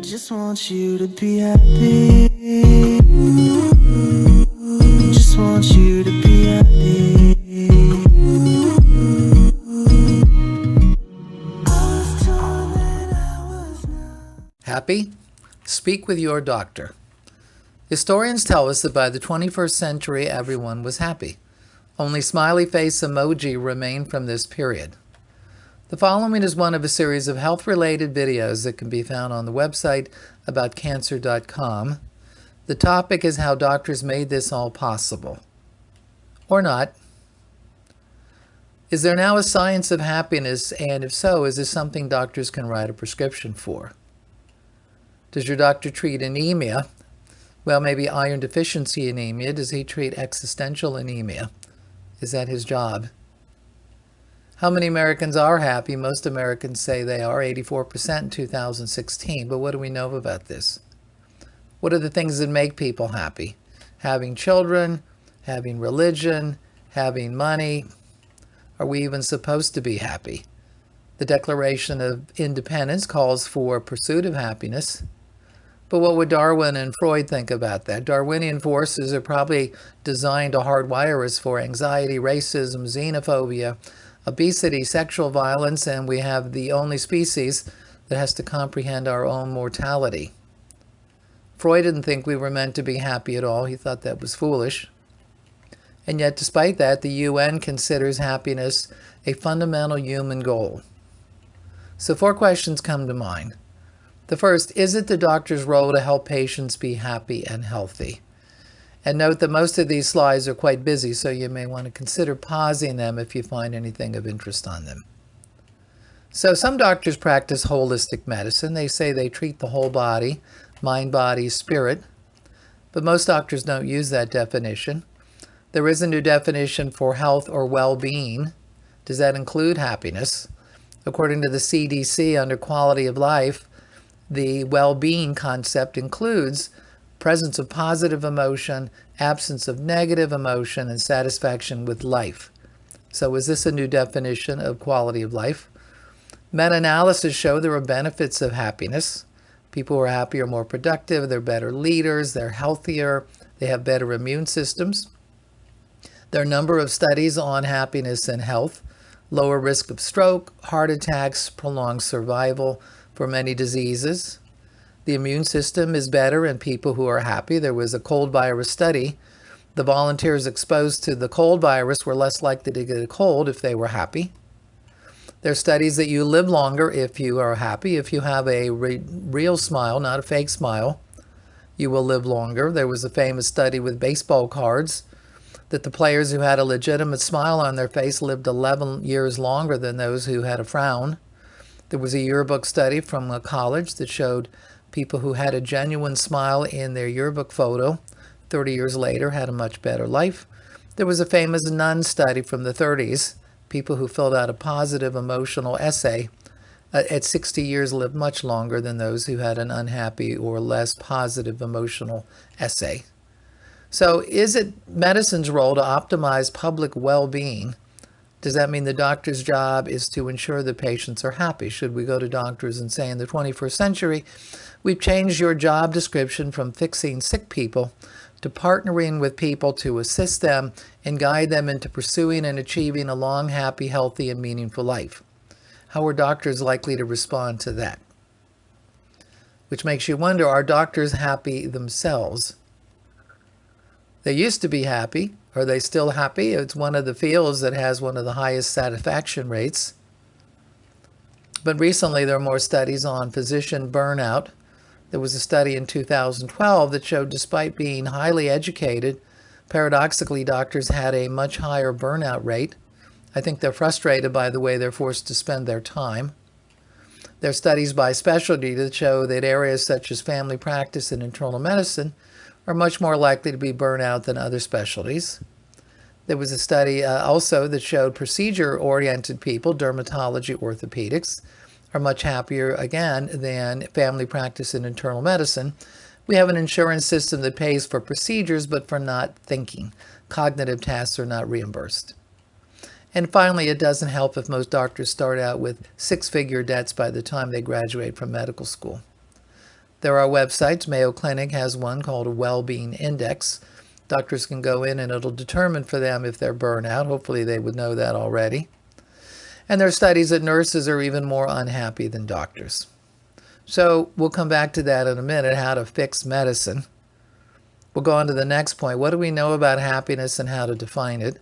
just want you to be happy. Just want you to be happy. Happy? Speak with your doctor. Historians tell us that by the 21st century, everyone was happy. Only smiley face emoji remain from this period. The following is one of a series of health-related videos that can be found on the website aboutcancer.com. The topic is how doctors made this all possible. Or not. Is there now a science of happiness, and if so, is this something doctors can write a prescription for? Does your doctor treat anemia? Well, maybe iron deficiency anemia. Does he treat existential anemia? Is that his job? How many Americans are happy? Most Americans say they are, 84% in 2016. But what do we know about this? What are the things that make people happy? Having children, having religion, having money. Are we even supposed to be happy? The Declaration of Independence calls for pursuit of happiness. But what would Darwin and Freud think about that? Darwinian forces are probably designed to hardwire us for anxiety, racism, xenophobia, obesity, sexual violence, and we have the only species that has to comprehend our own mortality. Freud didn't think we were meant to be happy at all. He thought that was foolish. And yet, despite that, the UN considers happiness a fundamental human goal. So 4 questions come to mind. The first, is it the doctor's role to help patients be happy and healthy? And note that most of these slides are quite busy, so you may want to consider pausing them if you find anything of interest on them. So some doctors practice holistic medicine. They say they treat the whole body, mind, body, spirit. But most doctors don't use that definition. There is a new definition for health or well-being. Does that include happiness? According to the CDC, under quality of life, the well-being concept includes presence of positive emotion, absence of negative emotion, and satisfaction with life. So is this a new definition of quality of life? Meta-analysis show there are benefits of happiness. People who are happy are more productive, they're better leaders, they're healthier, they have better immune systems. There are a number of studies on happiness and health, lower risk of stroke, heart attacks, prolonged survival for many diseases. The immune system is better in people who are happy. There was a cold virus study. The volunteers exposed to the cold virus were less likely to get a cold if they were happy. There are studies that you live longer if you are happy. If you have a real smile, not a fake smile, you will live longer. There was a famous study with baseball cards that the players who had a legitimate smile on their face lived 11 years longer than those who had a frown. There was a yearbook study from a college that showed people who had a genuine smile in their yearbook photo 30 years later had a much better life. There was a famous nun study from the 30s. People who filled out a positive emotional essay at 60 years lived much longer than those who had an unhappy or less positive emotional essay. So is it medicine's role to optimize public well-being? Does that mean the doctor's job is to ensure that patients are happy? Should we go to doctors and say in the 21st century, we've changed your job description from fixing sick people to partnering with people to assist them and guide them into pursuing and achieving a long, happy, healthy, and meaningful life? How are doctors likely to respond to that? Which makes you wonder, are doctors happy themselves? They used to be happy. Are they still happy? It's one of the fields that has one of the highest satisfaction rates. But recently there are more studies on physician burnout. There was a study in 2012 that showed despite being highly educated, paradoxically doctors had a much higher burnout rate. I think they're frustrated by the way they're forced to spend their time. There are studies by specialty that show that areas such as family practice and internal medicine are much more likely to be burnout than other specialties. There was a study also that showed procedure-oriented people, dermatology, orthopedics, are much happier, again, than family practice and internal medicine. We have an insurance system that pays for procedures, but for not thinking. Cognitive tasks are not reimbursed. And finally, it doesn't help if most doctors start out with 6-figure debts by the time they graduate from medical school. There are websites. Mayo Clinic has one called a Wellbeing Index. Doctors can go in and it'll determine for them if they're burnout. Hopefully they would know that already. And there are studies that nurses are even more unhappy than doctors. So we'll come back to that in a minute, how to fix medicine. We'll go on to the next point. What do we know about happiness and how to define it?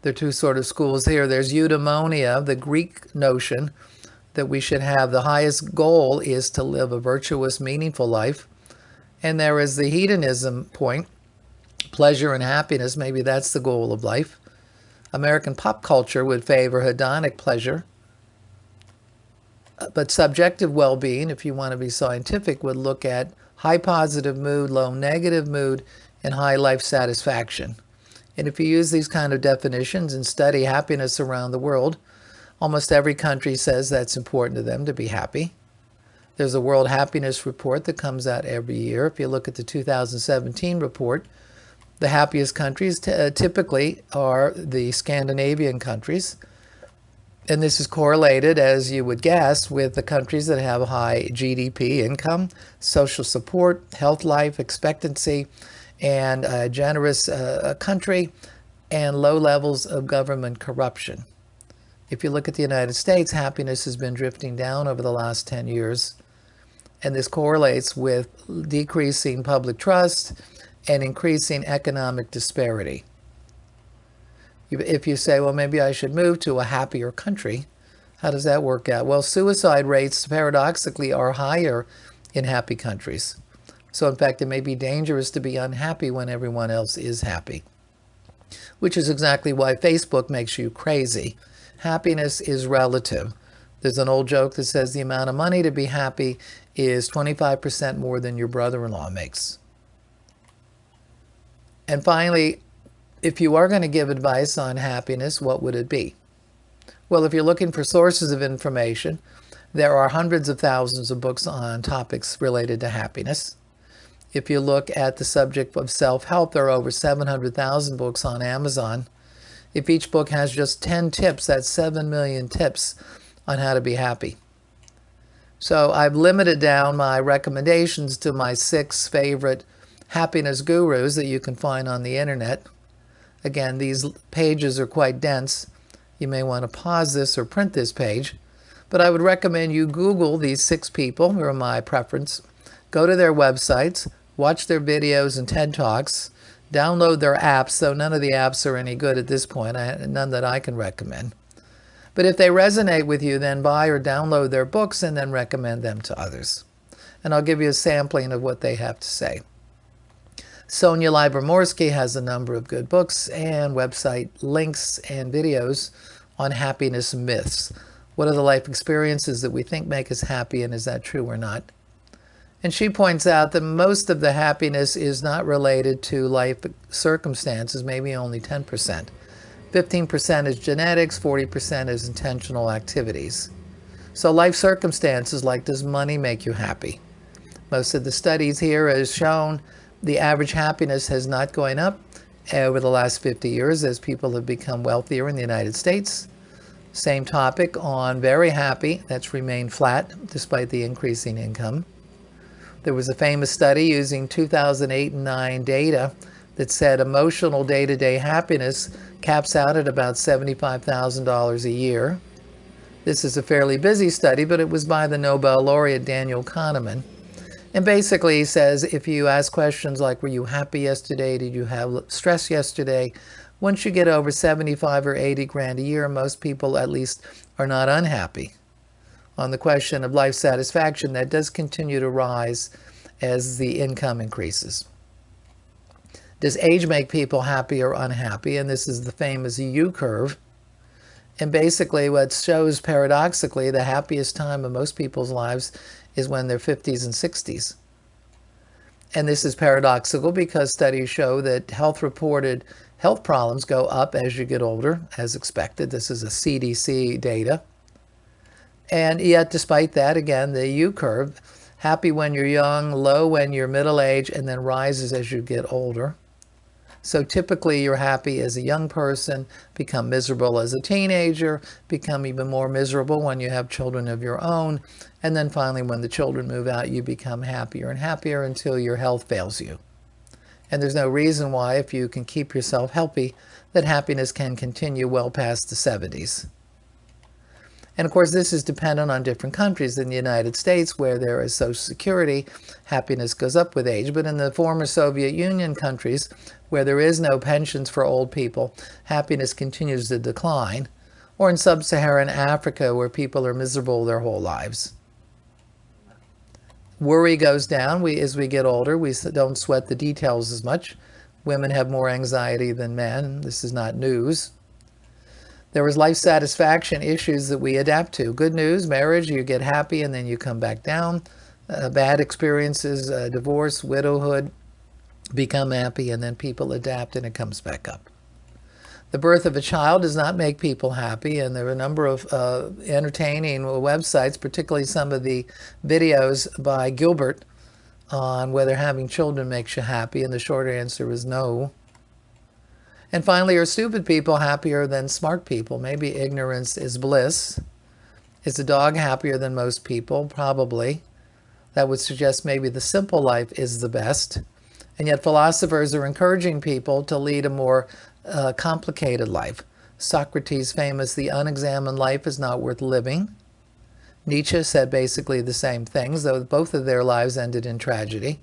There are two sort of schools here. There's eudaimonia, the Greek notion that we should have the highest goal is to live a virtuous, meaningful life. And there is the hedonism point, pleasure and happiness. Maybe that's the goal of life. American pop culture would favor hedonic pleasure. But subjective well-being, if you want to be scientific, would look at high positive mood, low negative mood, and high life satisfaction. And if you use these kind of definitions and study happiness around the world, almost every country says that's important to them to be happy. There's a World Happiness Report that comes out every year. If you look at the 2017 report, the happiest countries typically are the Scandinavian countries. And this is correlated, as you would guess, with the countries that have high GDP income, social support, health life expectancy, and a generous country, and low levels of government corruption. If you look at the United States, happiness has been drifting down over the last 10 years. And this correlates with decreasing public trust and increasing economic disparity. If you say, well, maybe I should move to a happier country, how does that work out? Well, suicide rates paradoxically are higher in happy countries. So in fact, it may be dangerous to be unhappy when everyone else is happy, which is exactly why Facebook makes you crazy. Happiness is relative. There's an old joke that says the amount of money to be happy is 25% more than your brother-in-law makes. And finally, if you are going to give advice on happiness, what would it be? Well, if you're looking for sources of information, there are hundreds of thousands of books on topics related to happiness. If you look at the subject of self-help, there are over 700,000 books on Amazon. If each book has just 10 tips, that's 7 million tips on how to be happy. So I've limited down my recommendations to my 6 favorite happiness gurus that you can find on the internet. Again, these pages are quite dense. You may want to pause this or print this page. But I would recommend you Google these 6 people, who are my preference. Go to their websites, watch their videos and TED Talks, download their apps, though none of the apps are any good at this point, none that I can recommend. But if they resonate with you, then buy or download their books and then recommend them to others. And I'll give you a sampling of what they have to say. Sonia Lyubomirsky has a number of good books and website links and videos on happiness myths. What are the life experiences that we think make us happy, and is that true or not? And she points out that most of the happiness is not related to life circumstances, maybe only 10%. 15% is genetics, 40% is intentional activities. So life circumstances, like, does money make you happy? Most of the studies here has shown the average happiness has not gone up over the last 50 years as people have become wealthier in the United States. Same topic on very happy, that's remained flat despite the increasing income. There was a famous study using 2008 and 9 data that said emotional day-to-day happiness caps out at about $75,000 a year. This is a fairly busy study, but it was by the Nobel laureate Daniel Kahneman. And basically he says, if you ask questions like, were you happy yesterday? Did you have stress yesterday? Once you get over 75 or 80 grand a year, most people at least are not unhappy. On the question of life satisfaction, that does continue to rise as the income increases. Does age make people happy or unhappy? And this is the famous U curve. And basically what shows paradoxically the happiest time of most people's lives is when they're 50s and 60s. And this is paradoxical because studies show that health-reported health problems go up as you get older, as expected. This is a CDC data. And yet, despite that, again, the U curve, happy when you're young, low when you're middle-aged, and then rises as you get older. So typically you're happy as a young person, become miserable as a teenager, become even more miserable when you have children of your own, and then finally when the children move out, you become happier and happier until your health fails you. And there's no reason why, if you can keep yourself healthy, that happiness can continue well past the 70s. And of course, this is dependent on different countries. In the United States, where there is Social Security, happiness goes up with age. But in the former Soviet Union countries, where there is no pensions for old people, happiness continues to decline. Or in sub-Saharan Africa, where people are miserable their whole lives. Worry goes down. As we get older, we don't sweat the details as much. Women have more anxiety than men. This is not news. There was life satisfaction issues that we adapt to. Good news, marriage, you get happy and then you come back down. Bad experiences, divorce, widowhood, become happy and then people adapt and it comes back up. The birth of a child does not make people happy, and there are a number of entertaining websites, particularly some of the videos by Gilbert on whether having children makes you happy, and the short answer is no. And finally, are stupid people happier than smart people? Maybe ignorance is bliss. Is a dog happier than most people? Probably. That would suggest maybe the simple life is the best. And yet philosophers are encouraging people to lead a more complicated life. Socrates' famous, "The unexamined life is not worth living." Nietzsche said basically the same things, though both of their lives ended in tragedy.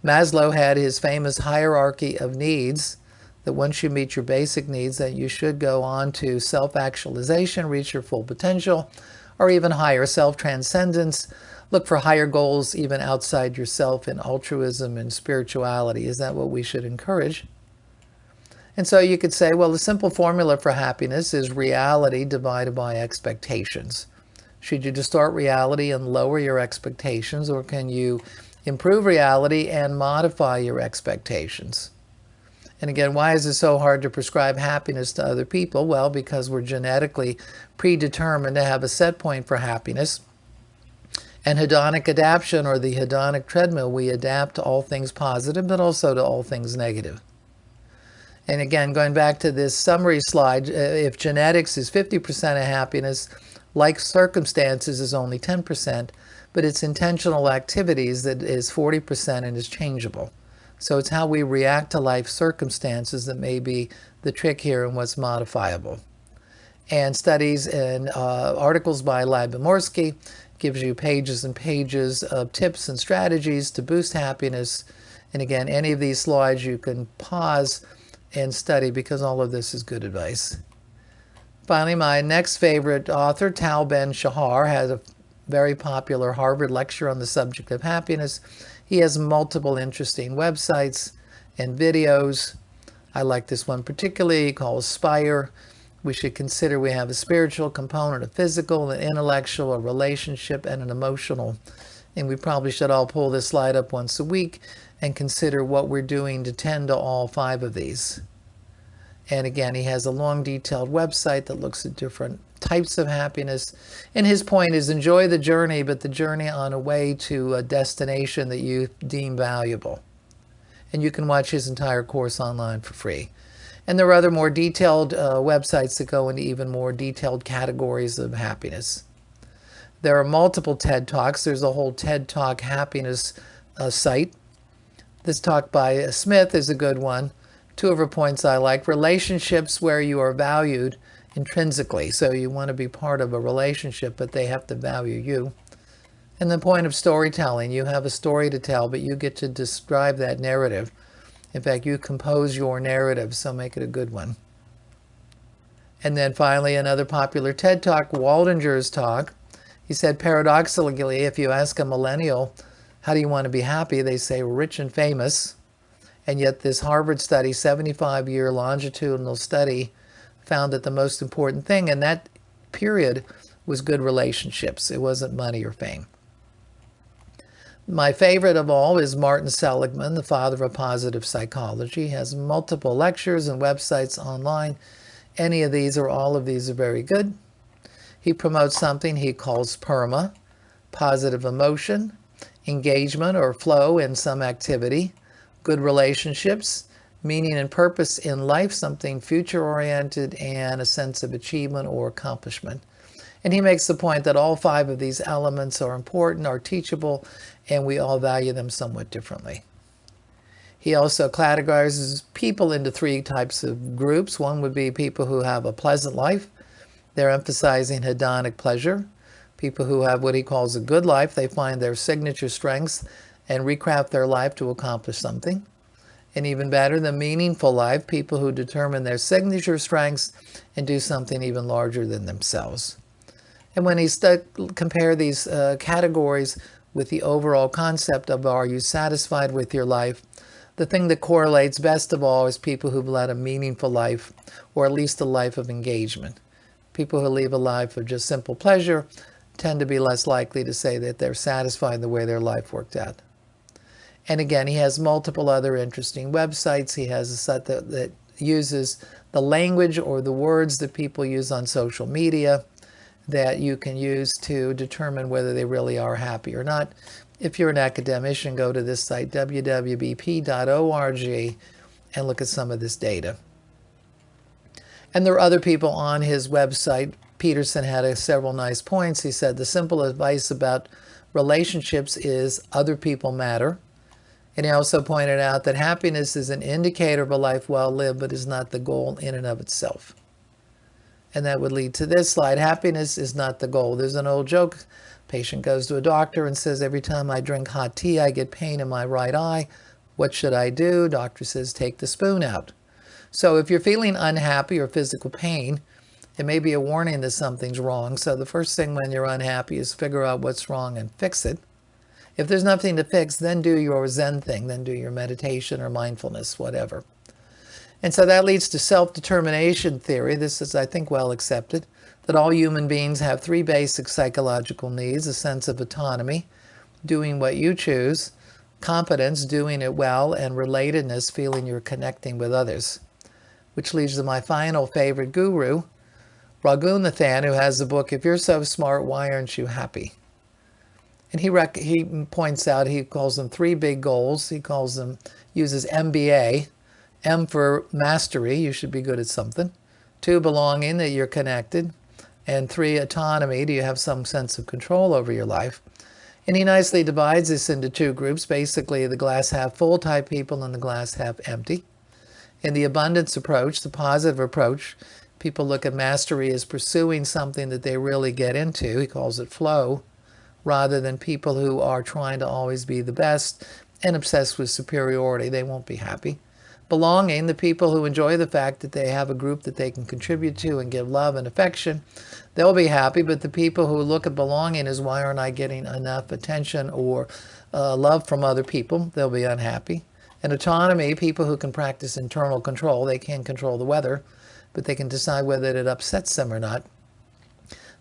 Maslow had his famous hierarchy of needs, that once you meet your basic needs, that you should go on to self-actualization, reach your full potential, or even higher, self-transcendence. Look for higher goals even outside yourself in altruism and spirituality. Is that what we should encourage? And so you could say, well, the simple formula for happiness is reality divided by expectations. Should you distort reality and lower your expectations, or can you improve reality and modify your expectations? And again, why is it so hard to prescribe happiness to other people? Well, because we're genetically predetermined to have a set point for happiness. And hedonic adaptation, or the hedonic treadmill, we adapt to all things positive, but also to all things negative. And again, going back to this summary slide, if genetics is 50% of happiness, like circumstances is only 10%, but it's intentional activities that is 40% and is changeable. So it's how we react to life circumstances that may be the trick here and what's modifiable. And studies and articles by Lyubomirsky gives you pages and pages of tips and strategies to boost happiness. And again, any of these slides you can pause and study, because all of this is good advice. Finally, my next favorite author, Tal Ben-Shahar, has a very popular Harvard lecture on the subject of happiness. He has multiple interesting websites and videos. I like this one particularly, called Spire. We should consider we have a spiritual component, a physical, an intellectual, a relationship, and an emotional. And we probably should all pull this slide up once a week and consider what we're doing to tend to all 5 of these. And again, he has a long, detailed website that looks at different types of happiness. And his point is, enjoy the journey, but the journey on a way to a destination that you deem valuable. And you can watch his entire course online for free. And there are other more detailed websites that go into even more detailed categories of happiness. There are multiple TED Talks. There's a whole TED Talk happiness site. This talk by Smith is a good one. 2 of her points I like: relationships where you are valued intrinsically. So you want to be part of a relationship, but they have to value you. And the point of storytelling: you have a story to tell, but you get to describe that narrative. In fact, you compose your narrative, so make it a good one. And then finally, another popular TED Talk, Waldinger's talk. He said, paradoxically, if you ask a millennial, how do you want to be happy? They say rich and famous. And yet this Harvard study, 75-year longitudinal study, found that the most important thing in that period was good relationships. It wasn't money or fame. My favorite of all is Martin Seligman, the father of positive psychology. He has multiple lectures and websites online. Any of these or all of these are very good. He promotes something he calls PERMA, positive emotion, engagement or flow in some activity, good relationships, meaning and purpose in life, something future-oriented, and a sense of achievement or accomplishment. And he makes the point that all 5 of these elements are important, are teachable, and we all value them somewhat differently. He also categorizes people into 3 types of groups. One would be people who have a pleasant life. They're emphasizing hedonic pleasure. People who have what he calls a good life, they find their signature strengths and recraft their life to accomplish something. And even better, the meaningful life, people who determine their signature strengths and do something even larger than themselves. And when he compare these categories with the overall concept of are you satisfied with your life, the thing that correlates best of all is people who've led a meaningful life, or at least a life of engagement. People who live a life of just simple pleasure tend to be less likely to say that they're satisfied the way their life worked out. And again, he has multiple other interesting websites. He has a set that uses the language or the words that people use on social media that you can use to determine whether they really are happy or not. If you're an academician, go to this site, www.bp.org, and look at some of this data. And there are other people on his website. Peterson had several nice points. He said the simple advice about relationships is other people matter. And he also pointed out that happiness is an indicator of a life well lived, but is not the goal in and of itself. And that would lead to this slide. Happiness is not the goal. There's an old joke. Patient goes to a doctor and says, every time I drink hot tea, I get pain in my right eye. What should I do? Doctor says, take the spoon out. So if you're feeling unhappy or physical pain, it may be a warning that something's wrong. So the first thing when you're unhappy is figure out what's wrong and fix it. If there's nothing to fix, then do your Zen thing, then do your meditation or mindfulness, whatever. And so that leads to self-determination theory. This is, I think, well accepted, that all human beings have 3 basic psychological needs: a sense of autonomy, doing what you choose, competence, doing it well, and relatedness, feeling you're connecting with others. Which leads to my final favorite guru, Raghunathan, who has the book, If You're So Smart, Why Aren't You Happy? And he points out, he calls them 3 big goals. He uses MBA, M for mastery, you should be good at something. 2, belonging, that you're connected. And 3, autonomy, do you have some sense of control over your life? And he nicely divides this into 2 groups, basically the glass half full type people and the glass half empty. In the abundance approach, the positive approach, people look at mastery as pursuing something that they really get into. He calls it flow, rather than people who are trying to always be the best and obsessed with superiority. They won't be happy. Belonging, the people who enjoy the fact that they have a group that they can contribute to and give love and affection, they'll be happy. But the people who look at belonging as why aren't I getting enough attention or love from other people, they'll be unhappy. And autonomy, people who can practice internal control. They can't control the weather, but they can decide whether it upsets them or not.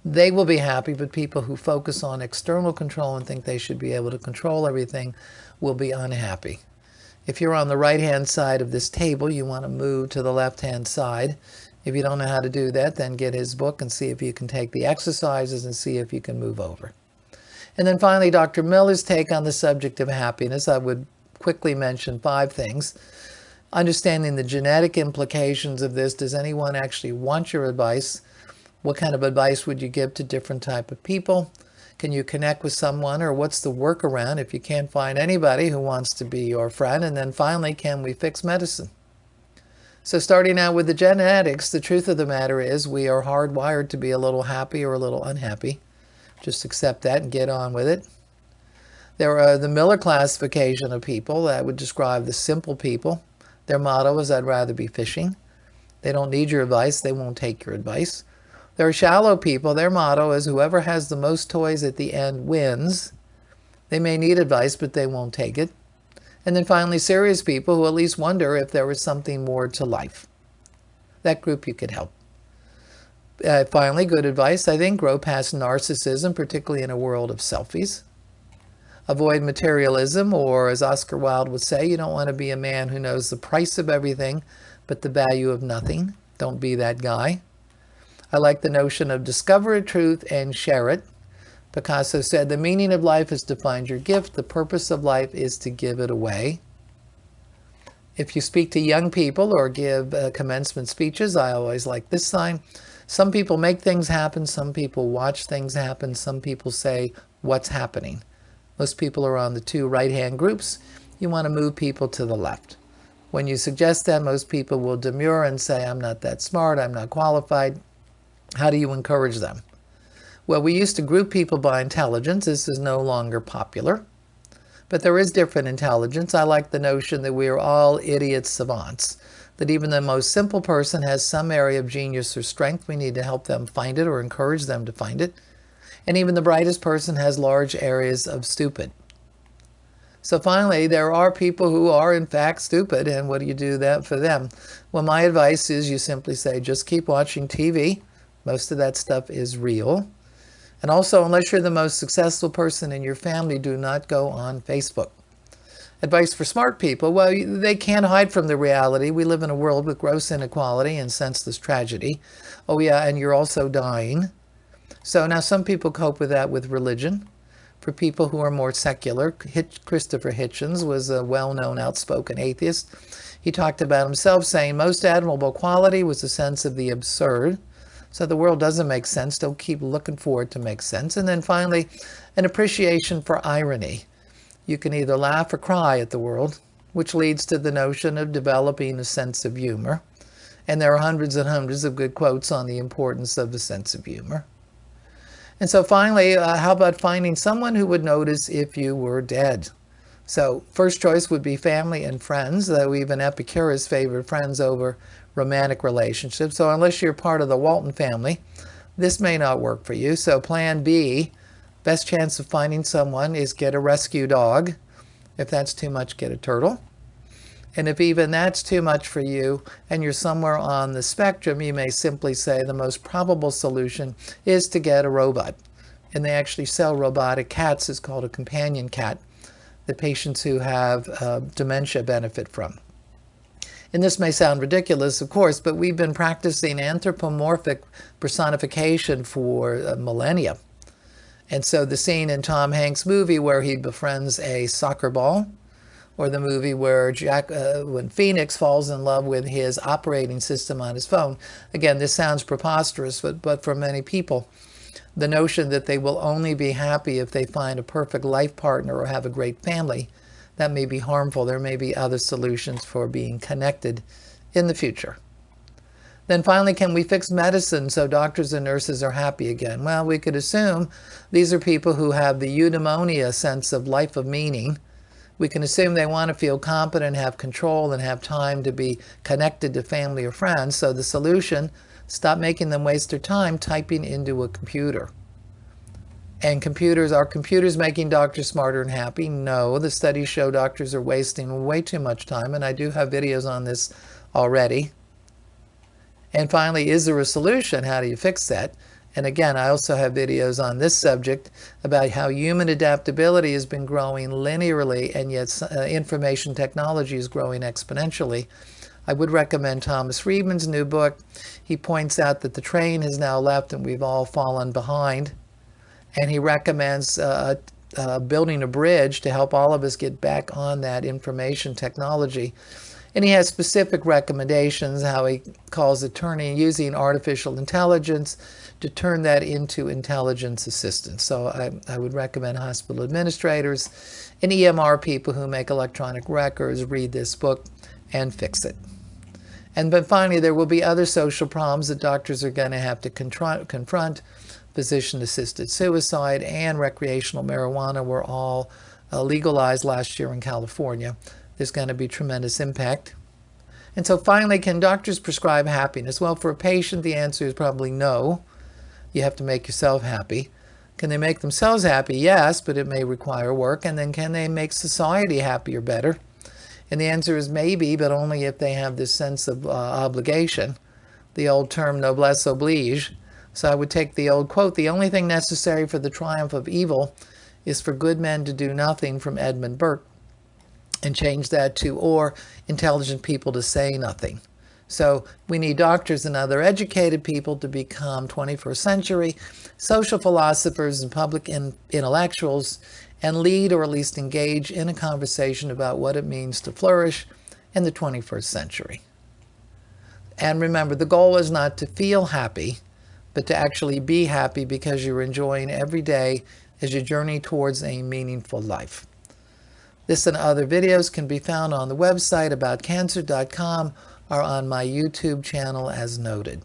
They will be happy, but people who focus on external control and think they should be able to control everything will be unhappy. If you're on the right-hand side of this table, you want to move to the left-hand side. If you don't know how to do that, then get his book and see if you can take the exercises and see if you can move over. And then finally, Dr. Miller's take on the subject of happiness. I would quickly mention 5 things. Understanding the genetic implications of this. Does anyone actually want your advice? What kind of advice would you give to different type of people? Can you connect with someone, or what's the workaround if you can't find anybody who wants to be your friend? And then finally, can we fix medicine? So starting out with the genetics, the truth of the matter is we are hardwired to be a little happy or a little unhappy. Just accept that and get on with it. There are the Miller classification of people that would describe the simple people. Their motto is, I'd rather be fishing. They don't need your advice. They won't take your advice. There are shallow people. Their motto is whoever has the most toys at the end wins. They may need advice, but they won't take it. And then finally, serious people who at least wonder if there was something more to life. That group you could help. Finally, good advice, I think, grow past narcissism, particularly in a world of selfies. Avoid materialism, or as Oscar Wilde would say, you don't want to be a man who knows the price of everything, but the value of nothing. Don't be that guy. I like the notion of discover a truth and share it. Picasso said, the meaning of life is to find your gift. The purpose of life is to give it away. If you speak to young people or give commencement speeches, I always like this sign. Some people make things happen. Some people watch things happen. Some people say, what's happening? Most people are on the two right-hand groups. You want to move people to the left. When you suggest that, most people will demur and say, I'm not that smart, I'm not qualified. How do you encourage them? Well, we used to group people by intelligence. This is no longer popular. But there is different intelligence. I like the notion that we are all idiot savants, that even the most simple person has some area of genius or strength. We need to help them find it or encourage them to find it. And even the brightest person has large areas of stupid. So finally, there are people who are in fact stupid, and what do you do that for them? Well, my advice is you simply say, just keep watching TV. Most of that stuff is real. And also, unless you're the most successful person in your family, do not go on Facebook. Advice for smart people, well, they can't hide from the reality. We live in a world with gross inequality and senseless tragedy. Oh yeah, and you're also dying. So now some people cope with that with religion. For people who are more secular, Christopher Hitchens was a well-known outspoken atheist. He talked about himself saying most admirable quality was a sense of the absurd. So the world doesn't make sense. Don't keep looking for it to make sense. And then finally, an appreciation for irony. You can either laugh or cry at the world, which leads to the notion of developing a sense of humor. And there are hundreds and hundreds of good quotes on the importance of the sense of humor. And so finally, how about finding someone who would notice if you were dead? So first choice would be family and friends, though even Epicurus favored friends over romantic relationships. So unless you're part of the Walton family, this may not work for you. So plan B, best chance of finding someone is get a rescue dog. If that's too much, get a turtle. And if even that's too much for you and you're somewhere on the spectrum, you may simply say the most probable solution is to get a robot. And they actually sell robotic cats. It's called a companion cat that patients who have dementia benefit from. And this may sound ridiculous, of course, but we've been practicing anthropomorphic personification for millennia. And so the scene in Tom Hanks' movie where he befriends a soccer ball, or the movie where when Phoenix falls in love with his operating system on his phone. Again, this sounds preposterous, but for many people, the notion that they will only be happy if they find a perfect life partner or have a great family, that may be harmful. There may be other solutions for being connected in the future. Then finally, can we fix medicine so doctors and nurses are happy again? Well, we could assume these are people who have the eudaimonia sense of life of meaning. We can assume they want to feel competent, have control, and have time to be connected to family or friends. So the solution, stop making them waste their time typing into a computer. And are computers making doctors smarter and happy? No, the studies show doctors are wasting way too much time, and I do have videos on this already. And finally, is there a solution? How do you fix that? And again, I also have videos on this subject about how human adaptability has been growing linearly, and yet information technology is growing exponentially. I would recommend Thomas Friedman's new book. He points out that the train has now left and we've all fallen behind. And he recommends building a bridge to help all of us get back on that information technology. And he has specific recommendations, how he calls it using artificial intelligence to turn that into intelligence assistance. So I would recommend hospital administrators and EMR people who make electronic records read this book and fix it. But finally, there will be other social problems that doctors are going to have to confront. Physician-assisted suicide and recreational marijuana were all legalized last year in California. There's going to be tremendous impact. And so finally, can doctors prescribe happiness? Well, for a patient, the answer is probably no. You have to make yourself happy. Can they make themselves happy? Yes, but it may require work. And then can they make society happier better? And the answer is maybe, but only if they have this sense of obligation. The old term noblesse oblige. So I would take the old quote, the only thing necessary for the triumph of evil is for good men to do nothing, from Edmund Burke, and change that to, or intelligent people to say nothing. So we need doctors and other educated people to become 21st century social philosophers and public intellectuals and lead, or at least engage in a conversation about what it means to flourish in the 21st century. And remember, the goal is not to feel happy, but to actually be happy because you're enjoying every day as you journey towards a meaningful life. This and other videos can be found on the website aboutcancer.com or on my YouTube channel as noted.